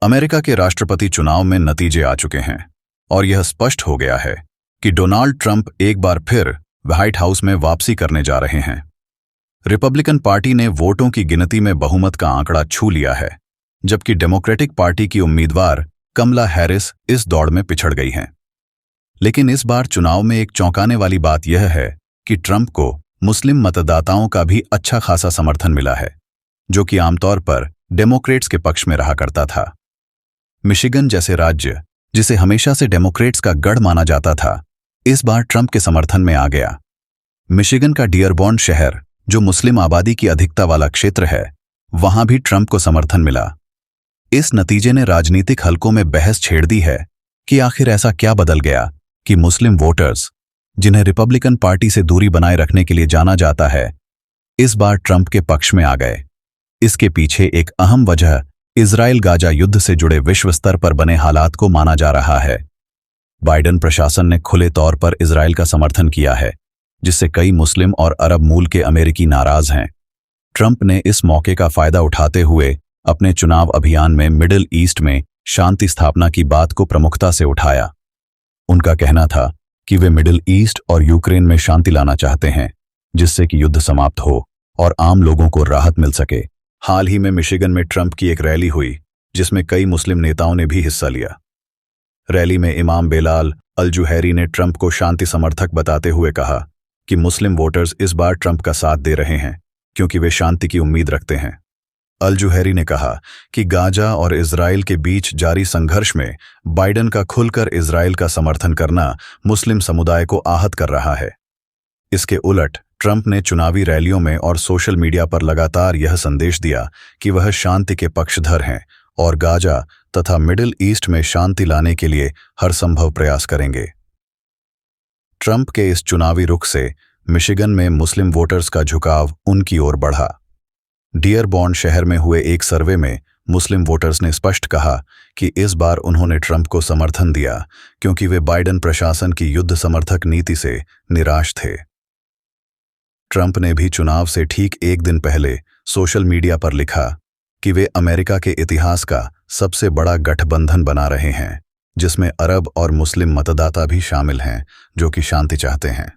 America के राष्ट्रपति चुनाव में नतीजे आ चुके हैं और यह स्पष्ट हो गया है कि डोनाल्ड ट्रंप एक बार फिर व्हाइट हाउस में वापसी करने जा रहे हैं। रिपब्लिकन पार्टी ने वोटों की गिनती में बहुमत का आंकड़ा छू लिया है, जबकि डेमोक्रेटिक पार्टी की उम्मीदवार कमला हैरिस इस दौड़ में पिछड़ गई हैं। लेकिन इस बार चुनाव में एक चौंकाने वाली बात यह है कि ट्रंप को मुस्लिम मतदाताओं का भी अच्छा खासा समर्थन मिला है, जो कि आमतौर पर डेमोक्रेट्स के पक्ष में रहा करता था। मिशिगन जैसे राज्य, जिसे हमेशा से डेमोक्रेट्स का गढ़ माना जाता था, इस बार ट्रंप के समर्थन में आ गया। मिशिगन का डियरबॉर्न शहर, जो मुस्लिम आबादी की अधिकता वाला क्षेत्र है, वहां भी ट्रंप को समर्थन मिला। इस नतीजे ने राजनीतिक हलकों में बहस छेड़ दी है कि आखिर ऐसा क्या बदल गया कि मुस्लिम वोटर्स, जिन्हें रिपब्लिकन पार्टी से दूरी बनाए रखने के लिए जाना जाता है, इस बार ट्रंप के पक्ष में आ गए। इसके पीछे एक अहम वजह इजराइल गाजा युद्ध से जुड़े विश्व स्तर पर बने हालात को माना जा रहा है। बाइडेन प्रशासन ने खुले तौर पर इजराइल का समर्थन किया है, जिससे कई मुस्लिम और अरब मूल के अमेरिकी नाराज हैं। ट्रंप ने इस मौके का फायदा उठाते हुए अपने चुनाव अभियान में मिडिल ईस्ट में शांति स्थापना की बात को प्रमुखता से उठाया। उनका कहना था कि वे मिडिल ईस्ट और यूक्रेन में शांति लाना चाहते हैं, जिससे कि युद्ध समाप्त हो और आम लोगों को राहत मिल सके। हाल ही में मिशिगन में ट्रंप की एक रैली हुई, जिसमें कई मुस्लिम नेताओं ने भी हिस्सा लिया। रैली में इमाम बेलाल अल-जुहैरी ने ट्रंप को शांति समर्थक बताते हुए कहा कि मुस्लिम वोटर्स इस बार ट्रंप का साथ दे रहे हैं क्योंकि वे शांति की उम्मीद रखते हैं। अल-जुहैरी ने कहा कि गाजा और इजराइल के बीच जारी संघर्ष में बाइडेन का खुलकर इजराइल का समर्थन करना मुस्लिम समुदाय को आहत कर रहा है। इसके उलट ट्रंप ने चुनावी रैलियों में और सोशल मीडिया पर लगातार यह संदेश दिया कि वह शांति के पक्षधर हैं और गाजा तथा मिडिल ईस्ट में शांति लाने के लिए हर संभव प्रयास करेंगे। ट्रंप के इस चुनावी रुख से मिशिगन में मुस्लिम वोटर्स का झुकाव उनकी ओर बढ़ा। डियरबॉर्न शहर में हुए एक सर्वे में मुस्लिम वोटर्स ने स्पष्ट कहा कि इस बार उन्होंने ट्रंप को समर्थन दिया क्योंकि वे बाइडेन प्रशासन की युद्ध समर्थक नीति से निराश थे। ट्रंप ने भी चुनाव से ठीक एक दिन पहले सोशल मीडिया पर लिखा कि वे अमेरिका के इतिहास का सबसे बड़ा गठबंधन बना रहे हैं, जिसमें अरब और मुस्लिम मतदाता भी शामिल हैं जो कि शांति चाहते हैं।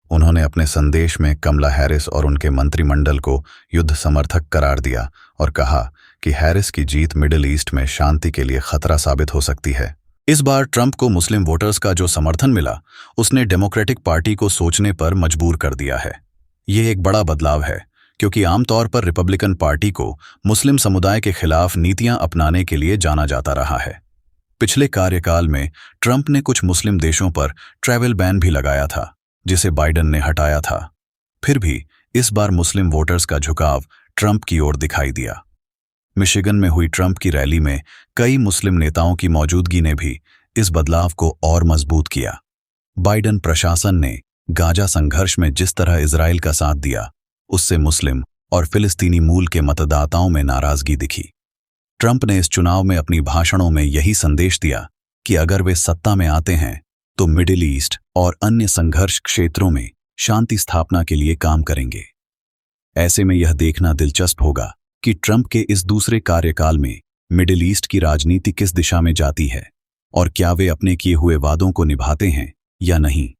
उन्होंने अपने संदेश में कमला हैरिस और उनके मंत्रिमंडल को युद्ध समर्थक करार दिया और कहा कि हैरिस की जीत मिडिल ईस्ट में शांति के लिए खतरा साबित हो सकती है। इस बार ट्रंप को मुस्लिम वोटर्स का जो समर्थन मिला, उसने डेमोक्रेटिक पार्टी को सोचने पर मजबूर कर दिया है। यह एक बड़ा बदलाव है, क्योंकि आमतौर पर रिपब्लिकन पार्टी को मुस्लिम समुदाय के खिलाफ नीतियां अपनाने के लिए जाना जाता रहा है। पिछले कार्यकाल में ट्रंप ने कुछ मुस्लिम देशों पर ट्रैवल बैन भी लगाया था, जिसे बाइडेन ने हटाया था। फिर भी इस बार मुस्लिम वोटर्स का झुकाव ट्रंप की ओर दिखाई दिया। मिशिगन में हुई ट्रंप की रैली में कई मुस्लिम नेताओं की मौजूदगी ने भी इस बदलाव को और मजबूत किया। बाइडेन प्रशासन ने गाजा संघर्ष में जिस तरह इजराइल का साथ दिया, उससे मुस्लिम और फिलिस्तीनी मूल के मतदाताओं में नाराजगी दिखी। ट्रंप ने इस चुनाव में अपनी भाषणों में यही संदेश दिया कि अगर वे सत्ता में आते हैं तो मिडिल ईस्ट और अन्य संघर्ष क्षेत्रों में शांति स्थापना के लिए काम करेंगे। ऐसे में यह देखना दिलचस्प होगा कि ट्रंप के इस दूसरे कार्यकाल में मिडिल ईस्ट की राजनीति किस दिशा में जाती है और क्या वे अपने किए हुए वादों को निभाते हैं या नहीं।